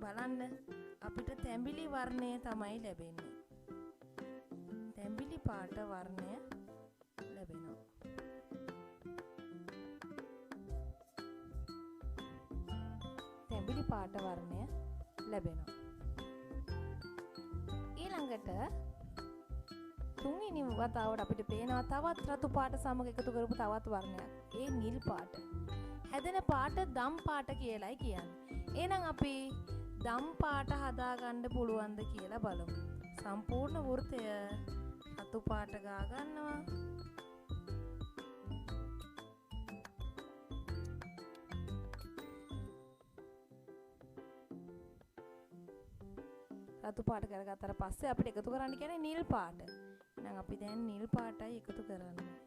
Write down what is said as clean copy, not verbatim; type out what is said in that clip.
බලන්න අපිට තැඹිලි වර්ණය තමයි ලැබෙන්නේ. තැඹිලි පාට වර්ණය ලැබෙනවා. තැඹිලි පාට වර්ණය ලැබෙනවා. ඊළඟට තුන්වෙනි වතාවට අපිට පේනවා තවත් රතු පාට සමග එකතු කරපු තවත් වර්ණයක්. ඒ නිල් පාට. හැදෙන පාට දම් පාට කියලායි කියන්නේ. එහෙනම් අපි දම් පාට හදාගන්න පුළුවන්ද කියලා බලමු. සම්පූර්ණ වෘත්තය රතු පාට ගා ගන්නවා. රතු පාට කරගත්තට පස්සේ අපිට එකතු කරන්න කියන්නේ නිල් පාට. එහෙනම් අපි දැන් නිල් පාටයි එකතු කරන්නේ.